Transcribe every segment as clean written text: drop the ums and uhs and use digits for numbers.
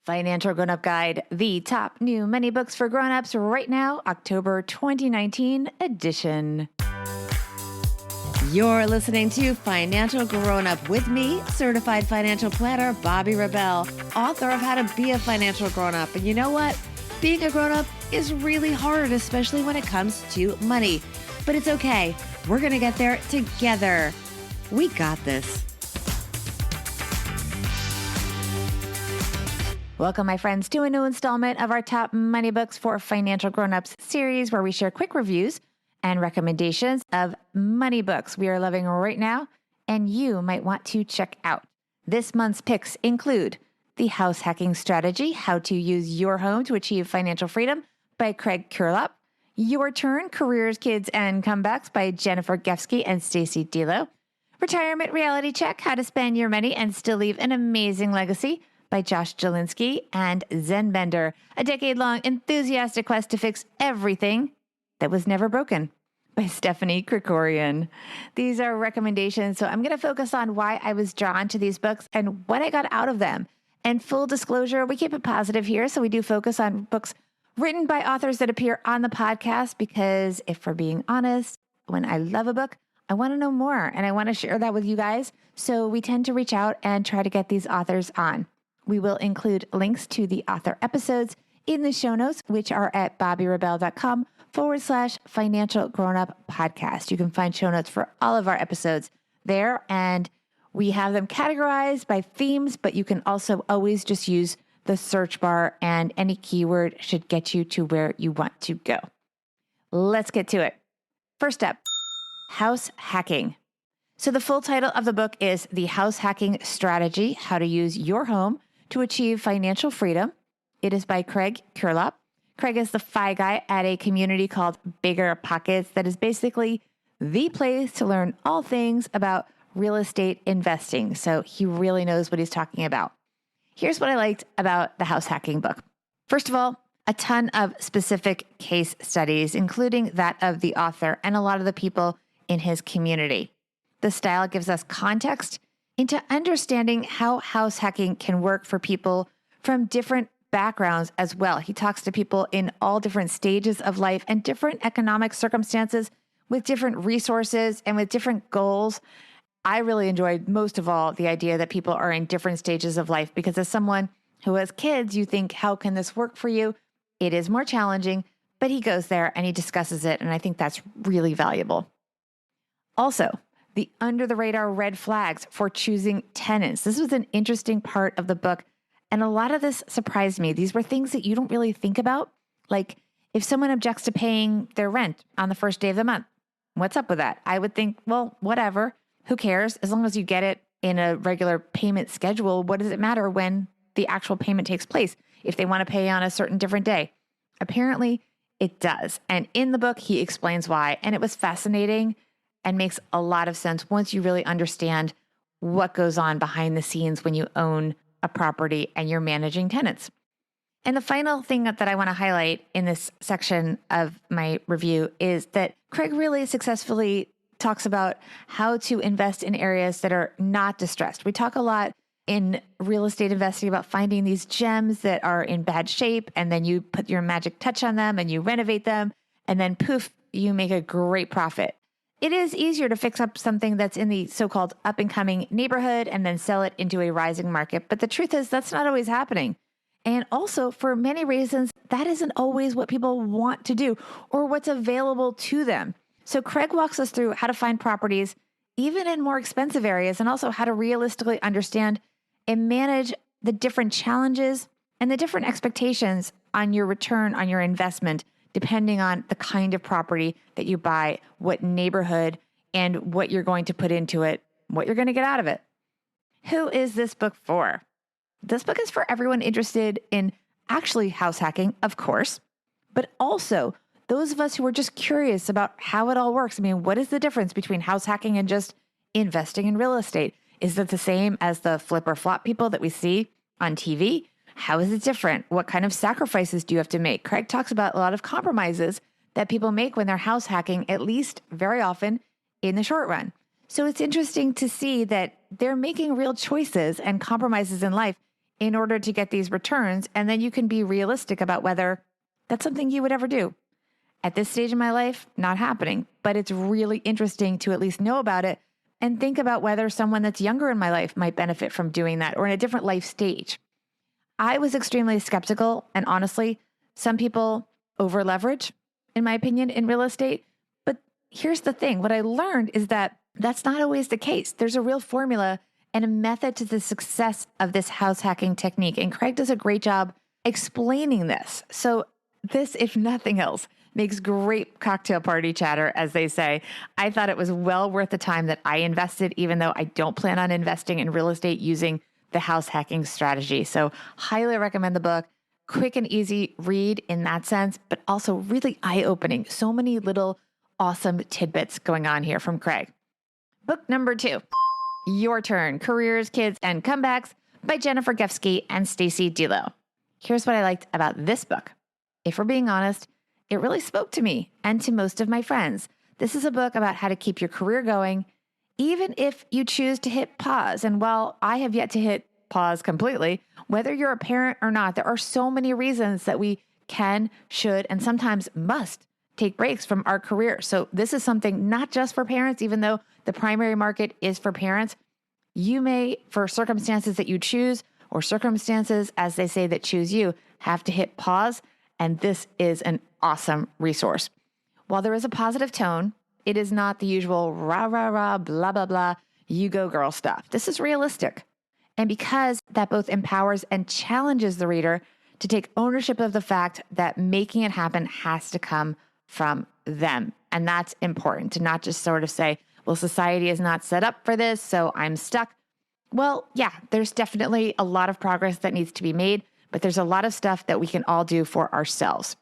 Financial Grownup Guide, the top new money books for grown-ups right now, October 2019 edition. You're listening to Financial Grownup with me, certified financial planner Bobbi Rebell, author of How to Be a Financial Grownup. And you know what? Being a grownup is really hard, especially when it comes to money. But it's okay. We're going to get there together. We got this. Welcome, my friends, to a new installment of our Top Money Books for Financial Grownups series, where we share quick reviews and recommendations of money books we are loving right now and you might want to check out. This month's picks include The House Hacking Strategy, How to Use Your Home to Achieve Financial Freedom by Craig Curelop, Your Turn, Careers, Kids, and Comebacks by Jennifer Gefsky and Stacey, Delo, Retirement Reality Check, How to Spend Your Money and Still Leave an Amazing Legacy by Josh Jalinski and ZenBender, a decade-long enthusiastic quest to fix everything that was never broken by Stephanie Krikorian. These are recommendations, so I'm going to focus on why I was drawn to these books and what I got out of them. And full disclosure, we keep it positive here, so we do focus on books written by authors that appear on the podcast because if we're being honest, when I love a book, I want to know more and I want to share that with you guys. So we tend to reach out and try to get these authors on. We will include links to the author episodes in the show notes, which are at bobbirebell.com/financial grownup podcast. You can find show notes for all of our episodes there, and we have them categorized by themes, but you can also always just use the search bar and any keyword should get you to where you want to go. Let's get to it. First up, house hacking. So the full title of the book is The House Hacking Strategy, How to Use Your Home to Achieve Financial Freedom. It is by Craig Curelop. Craig is the FI guy at a community called Bigger Pockets that is basically the place to learn all things about real estate investing. So he really knows what he's talking about. Here's what I liked about the house hacking book. First of all, a ton of specific case studies, including that of the author and a lot of the people in his community. The style gives us context into understanding how house hacking can work for people from different backgrounds as well. He talks to people in all different stages of life and different economic circumstances with different resources and with different goals. I really enjoyed most of all the idea that people are in different stages of life because as someone who has kids, you think, how can this work for you? It is more challenging, but he goes there and he discusses it. And I think that's really valuable. Also, the under the radar red flags for choosing tenants. This was an interesting part of the book. And a lot of this surprised me. These were things that you don't really think about. Like if someone objects to paying their rent on the first day of the month, what's up with that? I would think, well, whatever, who cares? As long as you get it in a regular payment schedule, what does it matter when the actual payment takes place? If they want to pay on a certain different day, apparently it does. And in the book, he explains why. And it was fascinating and makes a lot of sense once you really understand what goes on behind the scenes when you own a property and you're managing tenants. And the final thing that I want to highlight in this section of my review is that Craig really successfully talks about how to invest in areas that are not distressed. We talk a lot in real estate investing about finding these gems that are in bad shape, and then you put your magic touch on them and you renovate them, and then poof, you make a great profit. It is easier to fix up something that's in the so-called up-and-coming neighborhood and then sell it into a rising market. But the truth is that's not always happening. And also, for many reasons, that isn't always what people want to do or what's available to them. So Craig walks us through how to find properties, even in more expensive areas, and also how to realistically understand and manage the different challenges and the different expectations on your return on your investment, depending on the kind of property that you buy, what neighborhood, and what you're going to put into it, what you're going to get out of it. Who is this book for? This book is for everyone interested in actually house hacking, of course, but also those of us who are just curious about how it all works. I mean, what is the difference between house hacking and just investing in real estate? Is it the same as the flip or flop people that we see on TV? How is it different? What kind of sacrifices do you have to make? Craig talks about a lot of compromises that people make when they're house hacking, at least very often in the short run. So it's interesting to see that they're making real choices and compromises in life in order to get these returns. And then you can be realistic about whether that's something you would ever do. At this stage in my life, not happening, but it's really interesting to at least know about it and think about whether someone that's younger in my life might benefit from doing that or in a different life stage. I was extremely skeptical, and honestly, some people over leverage, in my opinion, in real estate. But here's the thing. What I learned is that that's not always the case. There's a real formula and a method to the success of this house hacking technique. And Craig does a great job explaining this. So this, if nothing else, makes great cocktail party chatter, as they say. I thought it was well worth the time that I invested, even though I don't plan on investing in real estate using the house hacking strategy. So highly recommend the book. Quick and easy read in that sense, but also really eye-opening. So many little awesome tidbits going on here from Craig. Book number 2, Your Turn, Careers, Kids, and Comebacks by Jennifer Gefsky and Stacey Delo. Here's what I liked about this book. If we're being honest, it really spoke to me and to most of my friends. This is a book about how to keep your career going, even if you choose to hit pause. And while I have yet to hit pause completely, whether you're a parent or not, there are so many reasons that we can, should, and sometimes must take breaks from our career. So this is something not just for parents, even though the primary market is for parents. You may, for circumstances that you choose or circumstances, as they say, that choose you, have to hit pause. And this is an awesome resource. While there is a positive tone, it is not the usual rah, rah, rah, blah, blah, blah, you go girl stuff. This is realistic. And because that both empowers and challenges the reader to take ownership of the fact that making it happen has to come from them. And that's important, to not just sort of say, well, society is not set up for this, so I'm stuck. Well, yeah, there's definitely a lot of progress that needs to be made, but there's a lot of stuff that we can all do for ourselves.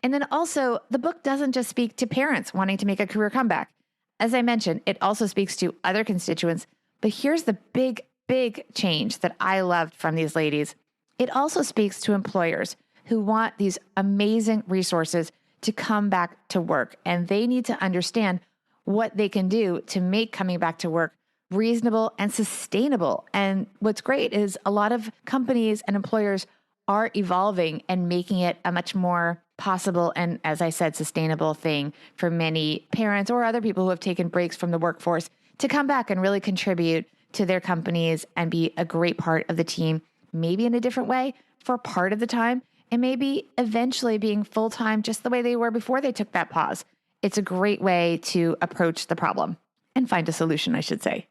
And then also, the book doesn't just speak to parents wanting to make a career comeback. As I mentioned, it also speaks to other constituents. But here's the big change that I loved from these ladies. It also speaks to employers who want these amazing resources to come back to work. And they need to understand what they can do to make coming back to work reasonable and sustainable. And what's great is a lot of companies and employers are evolving and making it a much more possible and, as I said, sustainable thing for many parents or other people who have taken breaks from the workforce to come back and really contribute to their companies and be a great part of the team, maybe in a different way for part of the time, and maybe eventually being full-time just the way they were before they took that pause. It's a great way to approach the problem and find a solution, I should say.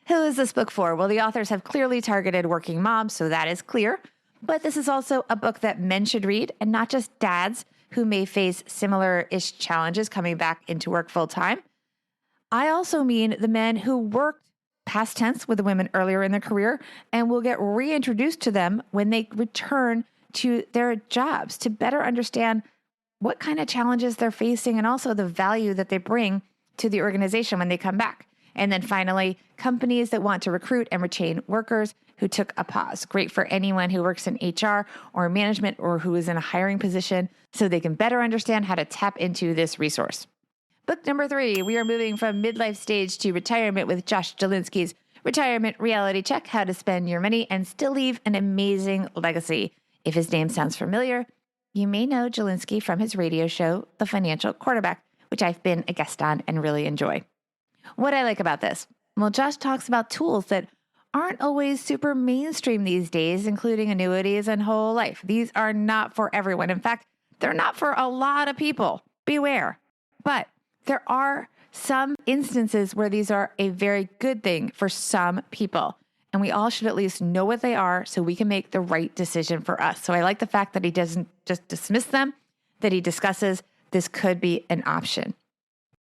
Who is this book for? Well, the authors have clearly targeted working moms, so that is clear. But this is also a book that men should read, and not just dads who may face similar-ish challenges coming back into work full-time. I also mean the men who worked past tense with the women earlier in their career and will get reintroduced to them when they return to their jobs to better understand what kind of challenges they're facing and also the value that they bring to the organization when they come back. And then finally, companies that want to recruit and retain workers who took a pause. Great for anyone who works in HR or management or who is in a hiring position so they can better understand how to tap into this resource. Book number 3, we are moving from midlife stage to retirement with Josh Jalinski's Retirement Reality Check, How to Spend Your Money and Still Leave an Amazing Legacy. If his name sounds familiar, you may know Jalinski from his radio show, The Financial Quarterback, which I've been a guest on and really enjoy. What I like about this? Well, Josh talks about tools that aren't always super mainstream these days, including annuities and whole life. These are not for everyone. In fact, they're not for a lot of people. Beware. But there are some instances where these are a very good thing for some people. And we all should at least know what they are so we can make the right decision for us. So I like the fact that he doesn't just dismiss them, that he discusses this could be an option.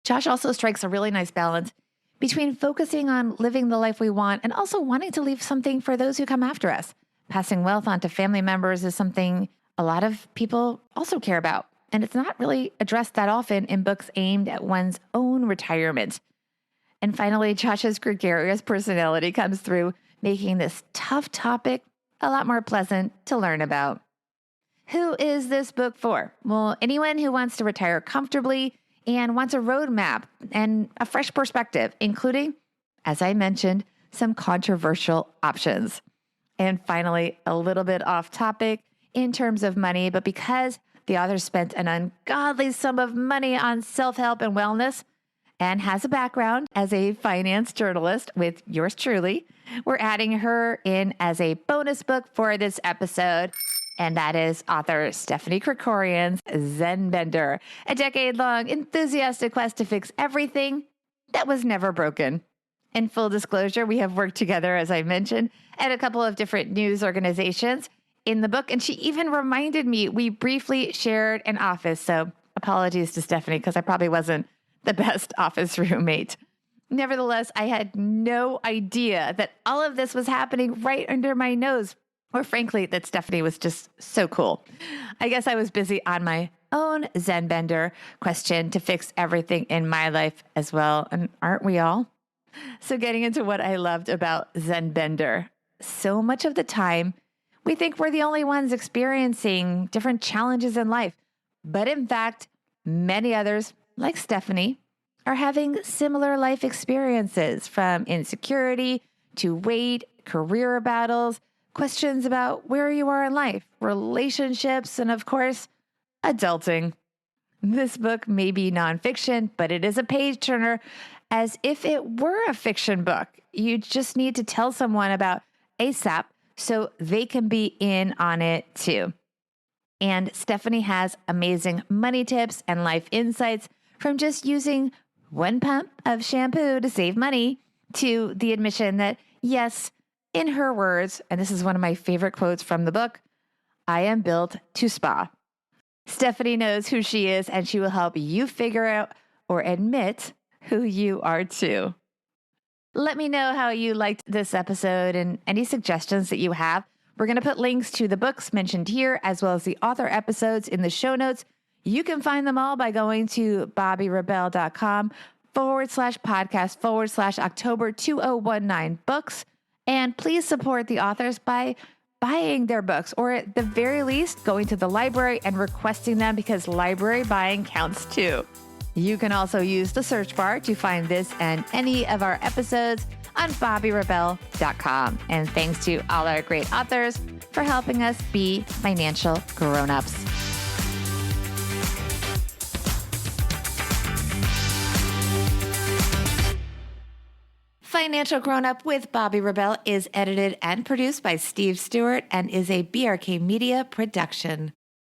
Josh also strikes a really nice balance between focusing on living the life we want and also wanting to leave something for those who come after us. Passing wealth on to family members is something a lot of people also care about. And it's not really addressed that often in books aimed at one's own retirement. And finally, Josh's gregarious personality comes through, making this tough topic a lot more pleasant to learn about. Who is this book for? Well, anyone who wants to retire comfortably and wants a roadmap and a fresh perspective, including, as I mentioned, some controversial options. And finally, a little bit off topic in terms of money, but because the author spent an ungodly sum of money on self-help and wellness and has a background as a finance journalist with yours truly, we're adding her in as a bonus book for this episode. And that is author Stephanie Krikorian's ZenBender, a decade-long enthusiastic quest to fix everything that was never broken. In full disclosure, we have worked together, as I mentioned, at a couple of different news organizations in the book. And she even reminded me we briefly shared an office. So apologies to Stephanie, because I probably wasn't the best office roommate. Nevertheless, I had no idea that all of this was happening right under my nose, or frankly, that Stephanie was just so cool. I guess I was busy on my own ZenBender question to fix everything in my life as well. And aren't we all? So getting into what I loved about ZenBender, so much of the time, we think we're the only ones experiencing different challenges in life. But in fact, many others, like Stephanie, are having similar life experiences, from insecurity to weight, career battles, questions about where you are in life, relationships, and of course, adulting. This book may be nonfiction, but it is a page turner, as if it were a fiction book. You just need to tell someone about ASAP so they can be in on it too. And Stephanie has amazing money tips and life insights, from just using one pump of shampoo to save money to the admission that, yes, in her words, and this is one of my favorite quotes from the book, I am built to spa. Stephanie knows who she is, and she will help you figure out or admit who you are too. Let me know how you liked this episode and any suggestions that you have. We're going to put links to the books mentioned here, as well as the author episodes, in the show notes. You can find them all by going to bobbirebell.com/podcast/October 2019 books. And please support the authors by buying their books, or at the very least, going to the library and requesting them, because library buying counts too. You can also use the search bar to find this and any of our episodes on bobbirebell.com. And thanks to all our great authors for helping us be financial grownups. Financial Grownup with Bobbi Rebell is edited and produced by Steve Stewart and is a BRK Media production.